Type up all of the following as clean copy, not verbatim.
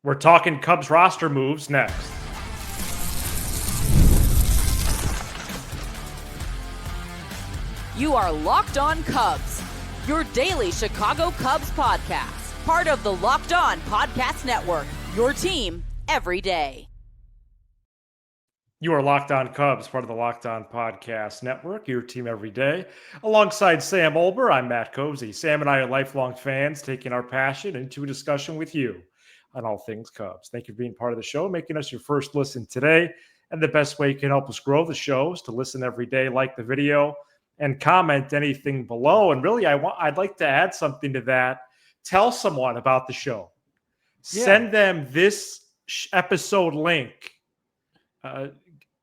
We're talking Cubs roster moves next. You are Locked On Cubs, your daily Chicago Cubs podcast. Part of the Locked On Podcast Network, your team every day. You are Locked On Cubs, part of the Locked On Podcast Network, your team every day. Alongside Sam Olber, I'm Matt Cozy. Sam and I are lifelong fans, taking our passion into a discussion with you on all things Cubs. Thank you for being part of the show, making us your first listen today. And the best way you can help us grow the show is to listen every day, like the video, and comment anything below. And really, I'd like to add something to that. Tell someone about the show. Send them this episode link.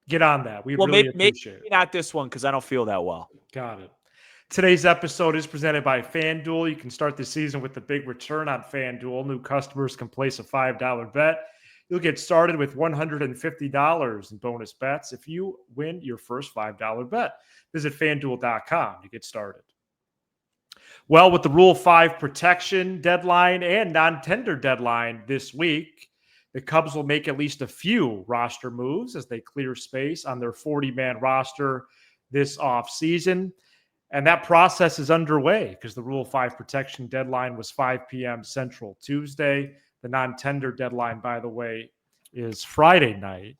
Get on that. We really appreciate it. Maybe not this one because I don't feel that well. Got it. Today's episode is presented by FanDuel. You can start the season with a big return on FanDuel. New customers can place a $5 bet. You'll get started with $150 in bonus bets if you win your first $5 bet. Visit FanDuel.com to get started. Well, with the Rule 5 protection deadline and non-tender deadline this week, the Cubs will make at least a few roster moves as they clear space on their 40-man roster this offseason. And that process is underway because the Rule 5 protection deadline was 5 p.m. Central Tuesday. The non-tender deadline, by the way, is Friday night.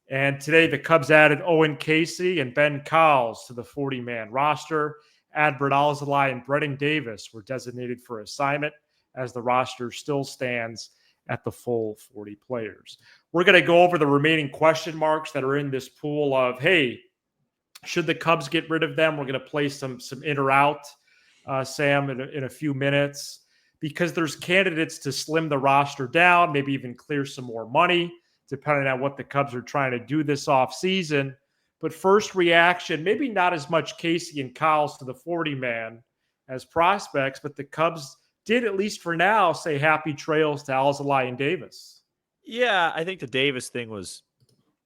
And today the Cubs added Owen Casey and Ben Cowles to the 40-man roster. Adbert Alzolay and Brennen Davis were designated for assignment as the roster still stands at the full 40 players. We're going to go over the remaining question marks that are in this pool of, hey, should the Cubs get rid of them? We're going to play some in or out, Sam, in a few minutes, because there's candidates to slim the roster down, maybe even clear some more money, depending on what the Cubs are trying to do this offseason. But first reaction, maybe not as much Casey and Cowles to the 40-man as prospects, but the Cubs did, at least for now, say happy trails to Alzolay and Davis. Yeah, I think the Davis thing was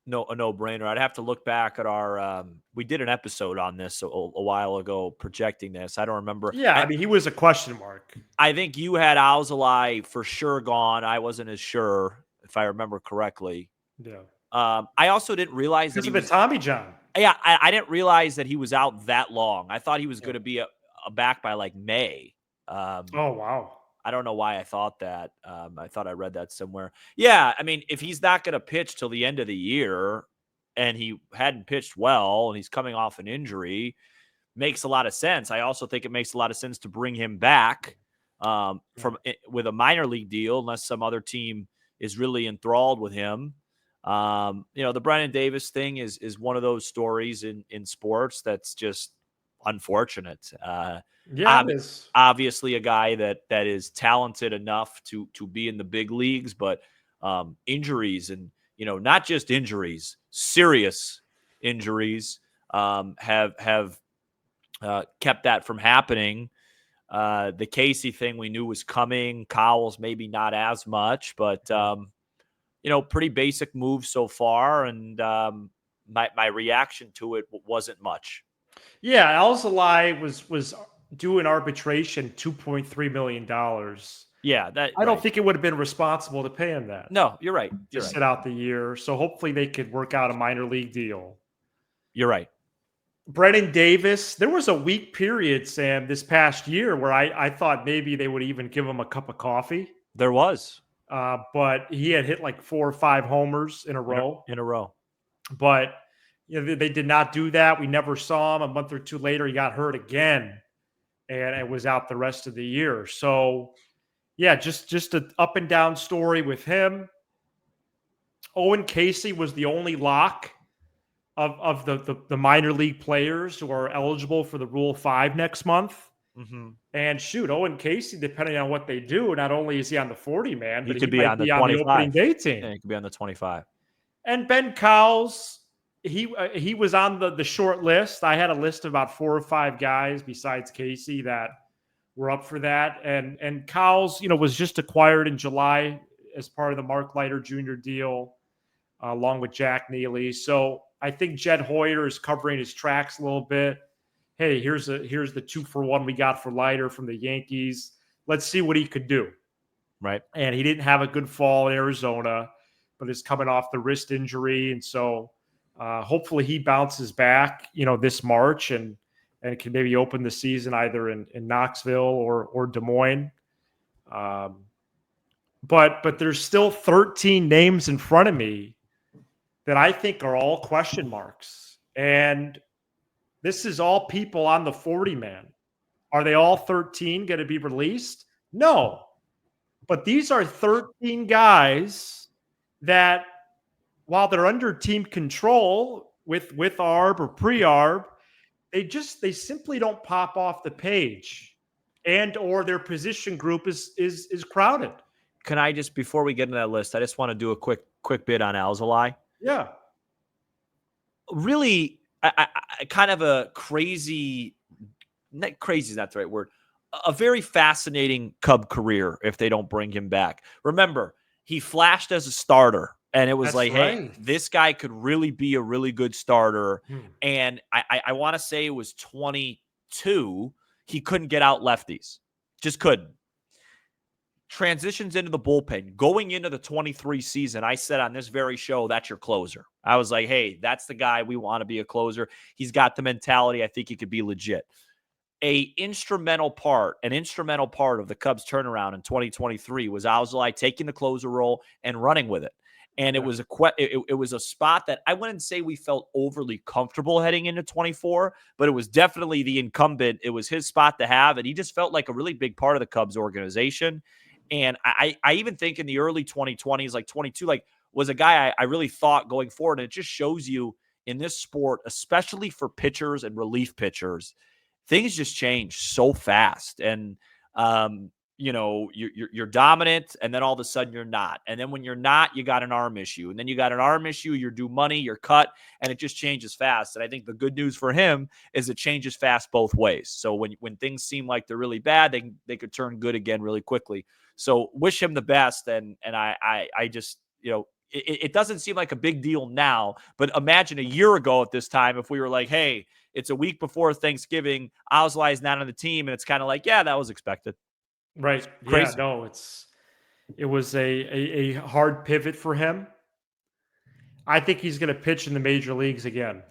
a no-brainer. I'd have to look back at our we did an episode on this a while ago projecting this. I don't remember. Yeah, I mean, he was a question mark. I think you had Alzolay for sure gone. I wasn't as sure, if I remember correctly. Yeah. I also didn't realize that he was Tommy John. Yeah, I didn't realize that he was out that long. I thought he was going to be a back by like May. Oh, wow. I don't know why I thought that. I thought I read that somewhere. Yeah, I mean, if he's not going to pitch till the end of the year and he hadn't pitched well and he's coming off an injury, makes a lot of sense. I also think it makes a lot of sense to bring him back with a minor league deal unless some other team is really enthralled with him. The Brennen Davis thing is one of those stories in sports that's just unfortunate. Obviously a guy that is talented enough to be in the big leagues, but injuries and, not just injuries, serious injuries have kept that from happening. The Casey thing we knew was coming. Cowles maybe not as much, but pretty basic moves so far, and my reaction to it wasn't much. Yeah, Alzolay was due in arbitration $2.3 million. Yeah, I don't think it would have been responsible to pay him that. No, you're right. Just sit out the year. So hopefully they could work out a minor league deal. You're right. Brennen Davis, there was a week period, Sam, this past year where I thought maybe they would even give him a cup of coffee. There was. But he had hit like 4 or 5 homers in a row. But they did not do that. We never saw him. A month or two later, he got hurt again, and it was out the rest of the year. So, yeah, just an up and down story with him. Owen Casey was the only lock of the minor league players who are eligible for the Rule 5 next month. Mm-hmm. And shoot, Owen Casey, depending on what they do, not only is he on the 40-man, but he could be on the opening day team. Yeah, he could be on the 25. And Ben Cowles, he was on the short list. I had a list of about 4 or 5 guys besides Casey that were up for that. And Cowles, was just acquired in July as part of the Mark Leiter Jr. deal, along with Jack Neely. So I think Jed Hoyer is covering his tracks a little bit. Hey, here's the 2-for-1 we got for Leiter from the Yankees. Let's see what he could do. Right. And he didn't have a good fall in Arizona, but is coming off the wrist injury. And so hopefully he bounces back, this March and can maybe open the season either in Knoxville or Des Moines. But there's still 13 names in front of me that I think are all question marks. And this is all people on the 40-man. Are they all 13 going to be released? No. But these are 13 guys that, while they're under team control with ARB or pre-ARB, they simply don't pop off the page, and or their position group is crowded. Can I just, before we get into that list, I just want to do a quick bit on Alzolay. Yeah. Really, I kind of a crazy is not the right word. A very fascinating Cub career if they don't bring him back. Remember, he flashed as a starter, and it was hey, this guy could really be a really good starter. And I want to say it was 22. He couldn't get out lefties. Just couldn't. Transitions into the bullpen. Going into the 23 season, I said on this very show, that's your closer. I was like, hey, that's the guy we want to be a closer. He's got the mentality. I think he could be legit. An instrumental part of the Cubs turnaround in 2023 was Alzolay taking the closer role and running with it. And it was it was a spot that I wouldn't say we felt overly comfortable heading into 24, but it was definitely the incumbent. It was his spot to have, and he just felt like a really big part of the Cubs organization. And I even think in the early 2020s, like 22, like was a guy I really thought going forward. And it just shows you in this sport, especially for pitchers and relief pitchers, things just change so fast. And, you're dominant, and then all of a sudden you're not. And then when you're not, you got an arm issue. And then you got an arm issue, you're due money, you're cut, and it just changes fast. And I think the good news for him is it changes fast both ways. So when things seem like they're really bad, they could turn good again really quickly. So wish him the best. And I just, it doesn't seem like a big deal now, but imagine a year ago at this time, if we were like, hey, it's a week before Thanksgiving, Alzolay is not on the team, and it's kind of like, yeah, that was expected. Right. Crazy. Yeah, no, it was a hard pivot for him. I think he's going to pitch in the major leagues again.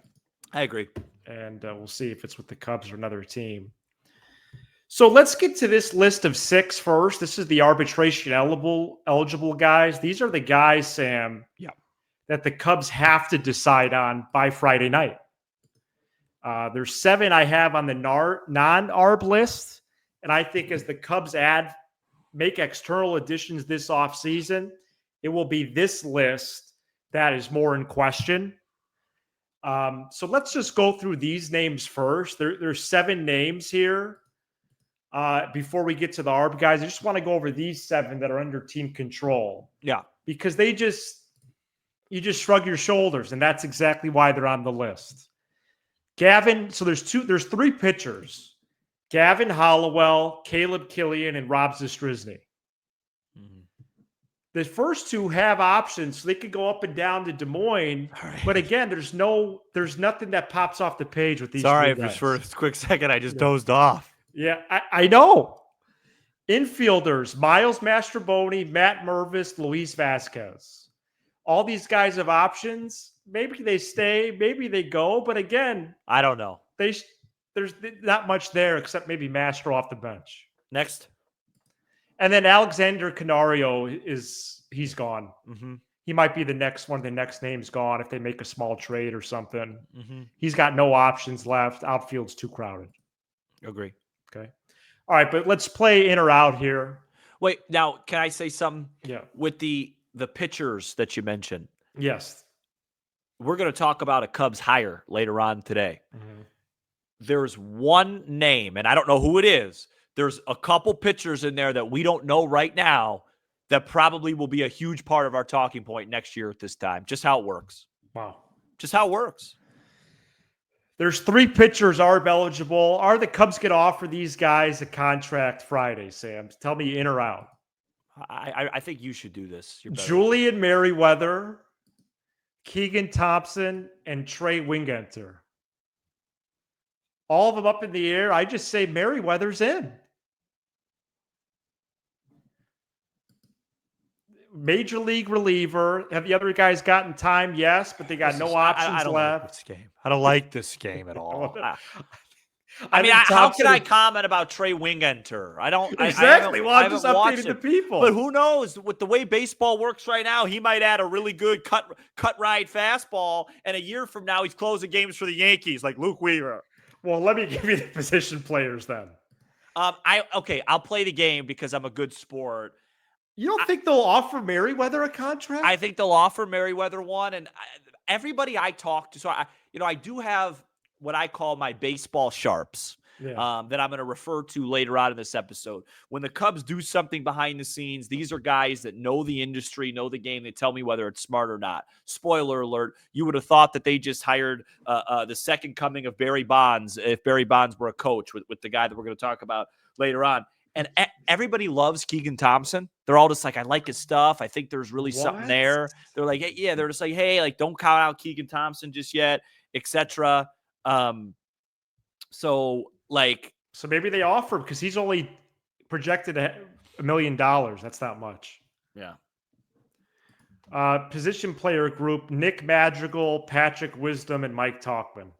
I agree. And we'll see if it's with the Cubs or another team. So let's get to this list of 6 first. This is the arbitration eligible guys. These are the guys, Sam, that the Cubs have to decide on by Friday night. There's 7 I have on the non-ARB list. And I think as the Cubs make external additions this offseason, it will be this list that is more in question. So let's just go through these names first. There's 7 names here. Before we get to the ARB guys, I just want to go over these 7 that are under team control. Yeah. Because you just shrug your shoulders, and that's exactly why they're on the list. Gavin, so there's 3 pitchers. Gavin Hollowell, Caleb Killian, and Rob Zastryzny. Mm-hmm. The first 2 have options, so they could go up and down to Des Moines. Right. But again, there's nothing that pops off the page with these. Sorry, for a quick second, I just dozed off. Yeah, I know. Infielders, Miles Mastrobuoni, Matt Mervis, Luis Vasquez. All these guys have options. Maybe they stay, maybe they go. But again, I don't know. There's not much there except maybe Mastro off the bench. Next. And then Alexander Canario he's gone. Mm-hmm. He might be the next one. The next name's gone if they make a small trade or something. Mm-hmm. He's got no options left. Outfield's too crowded. Agree. Okay. All right, but let's play in or out here. Wait, now can I say something? Yeah. With the pitchers that you mentioned. Yes. We're going to talk about a Cubs hire later on today. Mm-hmm. There's one name, and I don't know who it is. There's a couple pitchers in there that we don't know right now that probably will be a huge part of our talking point next year at this time. Just how it works. Wow. Just how it works. There's 3 pitchers ARB eligible. Are the Cubs going to offer these guys a contract Friday, Sam? Tell me in or out. I think you should do this. Julian Merriweather, Keegan Thompson, and Trey Wingenter. All of them up in the air. I just say Merriweather's in. major league reliever. Have the other guys gotten time? Yes, but they got no options I don't left. like this game. I don't like this game at all. I mean, how can I comment about Trey Wingenter? I don't exactly. I I'm just haven't watched updating the it. people. But who knows? With the way baseball works right now, he might add a really good cut ride fastball, and a year from now, he's closing games for the Yankees like Luke Weaver. Well, let me give you the position players then. I'll play the game because I'm a good sport. You don't think they'll offer Merriweather a contract? I think they'll offer Merriweather one, and everybody I talk to. So I do have what I call my baseball sharps. Yeah. That I'm going to refer to later on in this episode. When the Cubs do something behind the scenes, these are guys that know the industry, know the game. They tell me whether it's smart or not. Spoiler alert, you would have thought that they just hired the second coming of Barry Bonds if Barry Bonds were a coach with the guy that we're going to talk about later on. And everybody loves Keegan Thompson. They're all just like, I like his stuff. I think there's really something there. They're like, hey, yeah, they're just like, hey, like, don't count out Keegan Thompson just yet, etc. So maybe they offer him because he's only projected $1 million. That's not much. Yeah. Position player group: Nick Madrigal, Patrick Wisdom, and Mike Tauchman.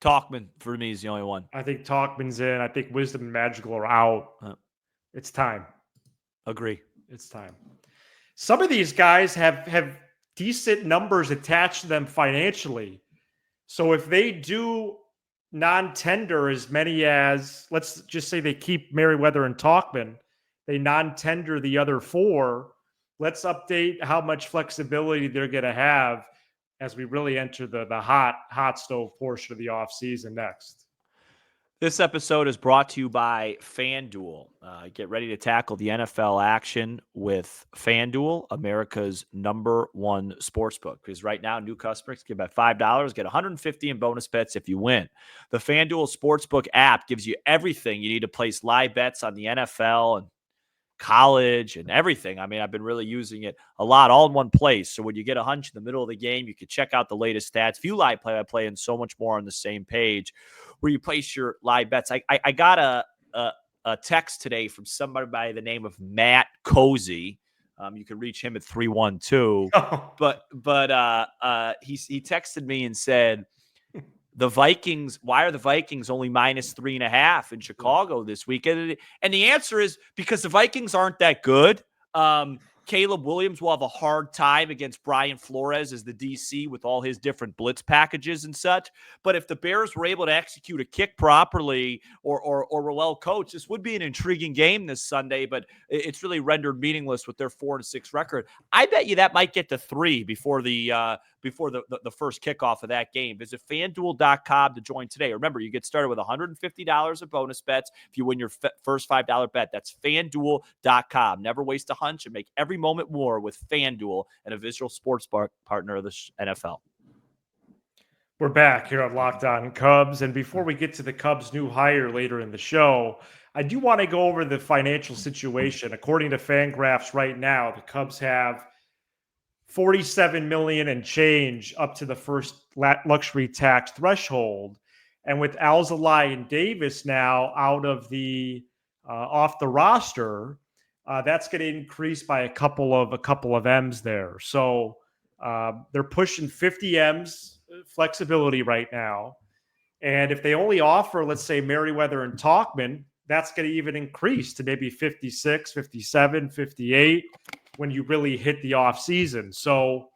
Tauchman for me is the only one. I think Tauchman's in. I think Wisdom and Madrigal are out. It's time. Agree. It's time. Some of these guys have decent numbers attached to them financially. So if they do non-tender as many as, let's just say they keep Merriweather and Tauchman, they non-tender the other 4. Let's update how much flexibility they're going to have as we really enter the hot stove portion of the offseason next. This episode is brought to you by FanDuel. Get ready to tackle the NFL action with FanDuel, America's #1 sportsbook. Because right now, new customers get about $5, get $150 in bonus bets if you win. The FanDuel Sportsbook app gives you everything you need to place live bets on the NFL and college and everything. I mean, I've been really using it a lot, all in one place. So when you get a hunch in the middle of the game, you can check out the latest stats, view live play-by-play, and so much more on the same page where you place your live bets. I got a text today from somebody by the name of Matt Cozy. You can reach him at 312. But he texted me and said, the Vikings, why are the Vikings only -3.5 in Chicago this weekend? And the answer is because the Vikings aren't that good. Caleb Williams will have a hard time against Brian Flores as the DC with all his different blitz packages and such. But if the Bears were able to execute a kick properly or were well coached, this would be an intriguing game this Sunday, but it's really rendered meaningless with their 4-6 record. I bet you that might get to 3 before the first kickoff of that game. Visit FanDuel.com to join today. Remember, you get started with $150 of bonus bets if you win your first $5 bet. That's FanDuel.com. Never waste a hunch and make every moment more with FanDuel and a visual sports partner of the NFL. We're back here on Locked On Cubs. And before we get to the Cubs' new hire later in the show, I do want to go over the financial situation. According to Fangraphs right now, the Cubs have $47 million and change up to the first luxury tax threshold. And with Alzolay and Davis now out of the off the roster, that's going to increase by a couple of M's there. So they're pushing 50 M's flexibility right now. And if they only offer, let's say, Merriweather and Tauchman, that's going to even increase to maybe 56, 57, 58 when you really hit the off season. So,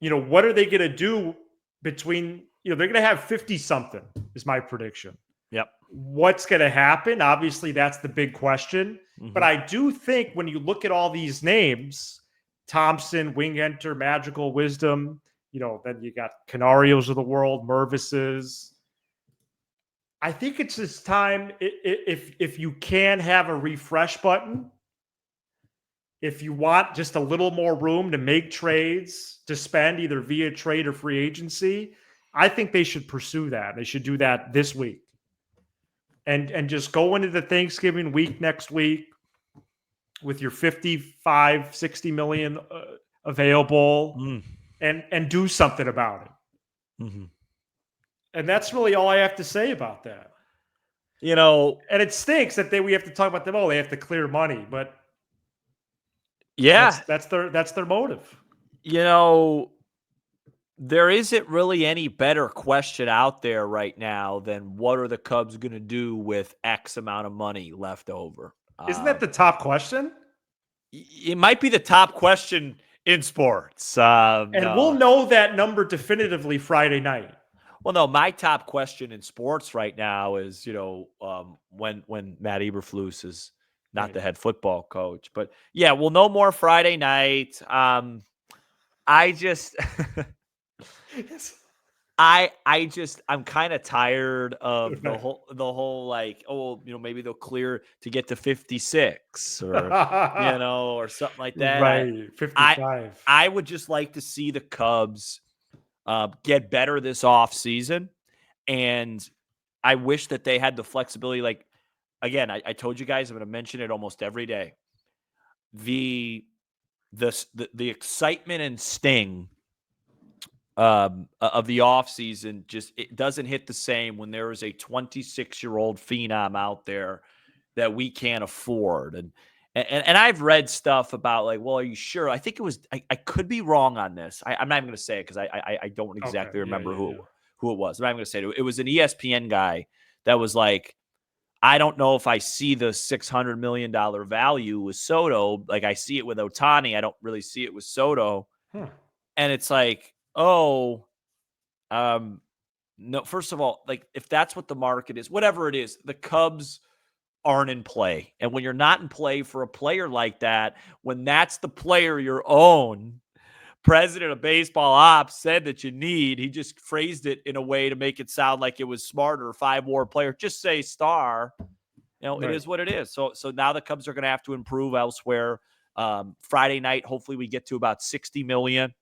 what are they going to do between, they're going to have 50 something is my prediction. Yep. What's going to happen? Obviously, that's the big question. Mm-hmm. But I do think when you look at all these names, Thompson, Wingenter, Magical, Wisdom, then you got Canarios of the world, Mervises. I think it's this time, if you can have a refresh button, if you want just a little more room to make trades, to spend either via trade or free agency, I think they should pursue that. They should do that this week. And just go into the Thanksgiving week next week with your 55, 60 million available and do something about it. Mm-hmm. And that's really all I have to say about that. And it stinks that we have to talk about them. Oh, they have to clear money. But Yeah. That's their motive. You know, there isn't really any better question out there right now than what are the Cubs going to do with X amount of money left over? Isn't that the top question? It might be the top question in sports. And we'll know that number definitively Friday night. Well, no, my top question in sports right now is, when Matt Eberflus is not the head football coach. But yeah, we'll know more Friday night. I just I'm kind of tired of the whole like, maybe they'll clear to get to 56 or or something like that. Right, 55. I would just like to see the Cubs get better this off season, and I wish that they had the flexibility. Like, again, I told you guys I'm going to mention it almost every day. The excitement and sting of the offseason, just it doesn't hit the same when there is a 26-year-old phenom out there that we can't afford. And I've read stuff about like, well, are you sure? I think it was I could be wrong on this. I'm not even going to say it because I don't exactly remember who it was. But I'm going to say it was an ESPN guy that was like, I don't know if I see the $600 million value with Soto. Like I see it with Ohtani. I don't really see it with Soto. And it's like, no, first of all, like if that's what the market is, whatever it is, the Cubs aren't in play. And when you're not in play for a player like that, when that's the player your own president of baseball ops said that you need, he just phrased it in a way to make it sound like it was smarter, 5-WAR player, just say star. Right. It is what it is. So now the Cubs are going to have to improve elsewhere. Friday night, hopefully we get to about 60 million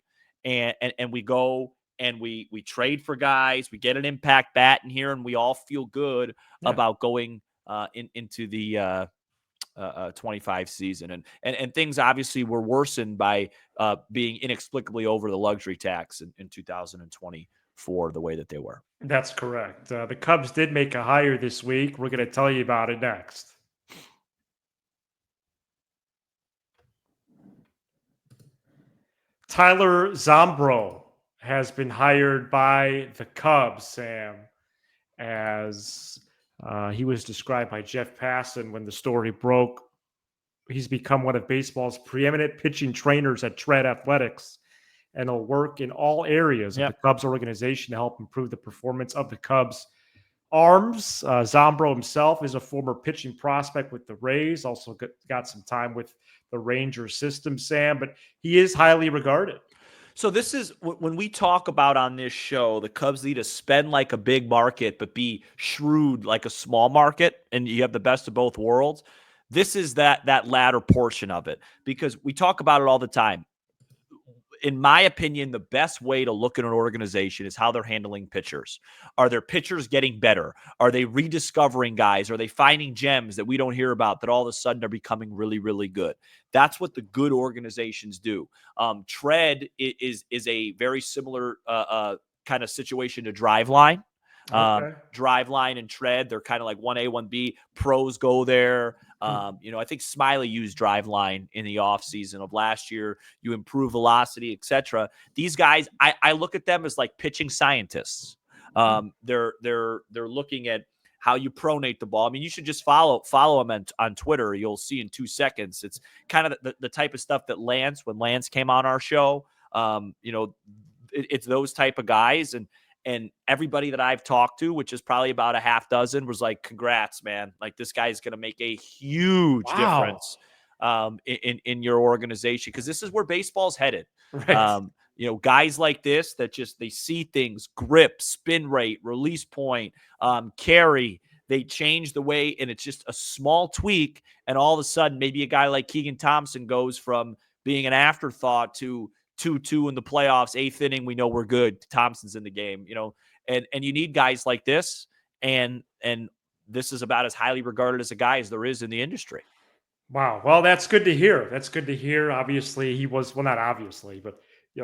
and we go and we trade for guys, we get an impact bat in here, and we all feel good about going into the 25 season. And things obviously were worsened by being inexplicably over the luxury tax in 2024 the way that they were. That's correct. The Cubs did make a hire this week. We're going to tell you about it next. Tyler Zombro has been hired by the Cubs, Sam, as he was described by Jeff Passan when the story broke. He's become one of baseball's preeminent pitching trainers at Tread Athletics and will work in all areas of the Cubs organization to help improve the performance of the Cubs' arms. Zombro himself is a former pitching prospect with the Rays, also got some time with the Rangers system, Sam, but he is highly regarded. So this is when we talk about on this show, the Cubs need to spend like a big market, but be shrewd like a small market, and you have the best of both worlds. This is that latter portion of it, because we talk about it all the time. In my opinion, the best way to look at an organization is how they're handling pitchers. Are their pitchers getting better? Are they rediscovering guys? Are they finding gems that we don't hear about that all of a sudden are becoming really, really good? That's what the good organizations do. Tread is a very similar kind of situation to Driveline. Driveline and Tread, they're kind of like 1A, 1B. Pros go there. I think Smiley used Driveline in the offseason of last year. You improve velocity, etc. These guys, I look at them as like pitching scientists. They're looking at how you pronate the ball. I mean, you should just follow them on Twitter. You'll see in 2 seconds. It's kind of the type of stuff that when Lance came on our show, it's those type of guys. And everybody that I've talked to, which is probably about a half dozen, was like, congrats, man. Like, this guy is going to make a huge difference in your organization, because this is where baseball's headed. Right. Guys like this that they see things, grip, spin rate, release point, carry. They change the way, and it's just a small tweak. And all of a sudden, maybe a guy like Keegan Thompson goes from being an afterthought to 2-2 in the playoffs, 8th inning, we know we're good. Thompson's in the game, and you need guys like this. And this is about as highly regarded as a guy as there is in the industry. Wow. Well, that's good to hear. Obviously, he was, well, not obviously, but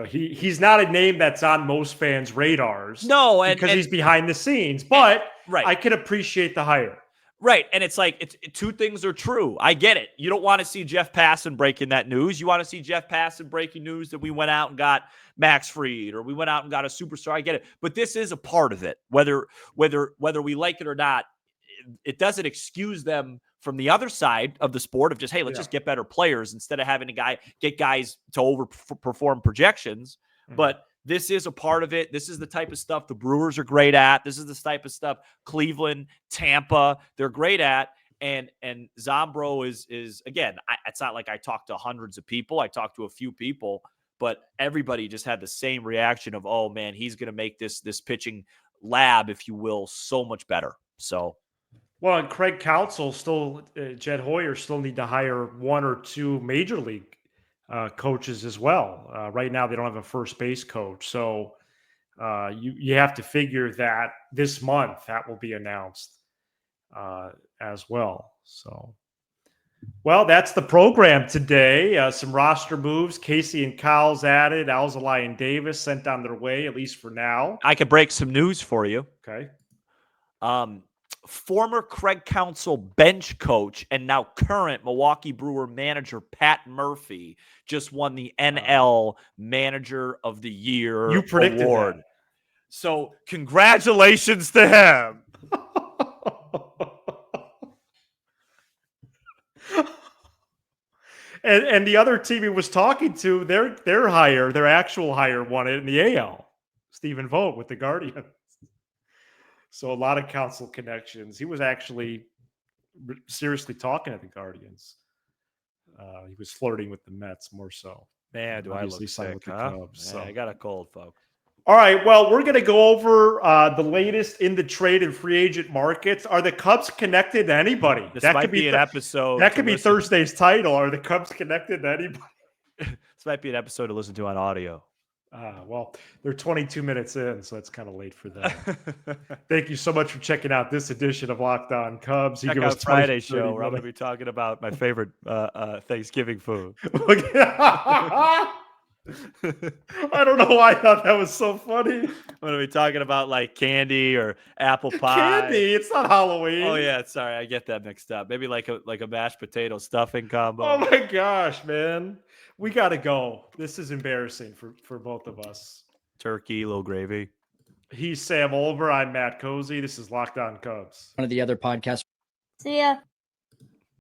he's not a name that's on most fans' radars. No, because he's behind the scenes, but right. I can appreciate the hire. Right. And it's like, two things are true. I get it. You don't want to see Jeff Passan breaking that news. You want to see Jeff Passan breaking news that we went out and got Max Fried or we went out and got a superstar. I get it. But this is a part of it. Whether we like it or not, it doesn't excuse them from the other side of the sport of just, hey, let's just get better players instead of having get guys to overperform projections. Mm-hmm. But this is a part of it. This is the type of stuff the Brewers are great at. This is the type of stuff Cleveland, Tampa, they're great at. And Zombro is again, it's not like I talked to hundreds of people. I talked to a few people, but everybody just had the same reaction of, oh man, he's going to make this pitching lab, if you will, so much better. So. Well, and Craig Counsell Jed Hoyer still need to hire one or two major league coaches as well. Right now, they don't have a first base coach. So you have to figure that this month that will be announced as well. So, well, that's the program today. Some roster moves. Casey and Kyle's added. Alzolay and Davis sent on their way, at least for now. I could break some news for you. Okay. Former Craig Counsell bench coach and now current Milwaukee Brewer manager Pat Murphy just won the NL Manager of the Year You predicted award. That. So congratulations to him. and the other team he was talking to, their actual hire won it in the AL. Stephen Vogt with the Guardians. So a lot of Counsell connections. He was actually seriously talking to the Guardians. He was flirting with the Mets more so. Man, do obviously I look sick, with the huh? Cubs, Man, so. I got a cold, folks. All right, well, we're going to go over the latest in the trade and free agent markets. Are the Cubs connected to anybody? This might be an episode. That could be Thursday's title. Are the Cubs connected to anybody? This might be an episode to listen to on audio. Well, they're 22 minutes in, so it's kind of late for them. Thank you so much for checking out this edition of Locked On Cubs. Check out Friday's show where I'm going to be talking about my favorite Thanksgiving food. I don't know why I thought that was so funny. I'm going to be talking about like candy or apple pie. Candy? It's not Halloween. Oh yeah, sorry, I get that mixed up. Maybe like a mashed potato stuffing combo. Oh my gosh, man. We got to go. This is embarrassing for both of us. Turkey, little gravy. He's Sam Olver. I'm Matt Cozy. This is Locked On Cubs. One of the other podcasts. See ya.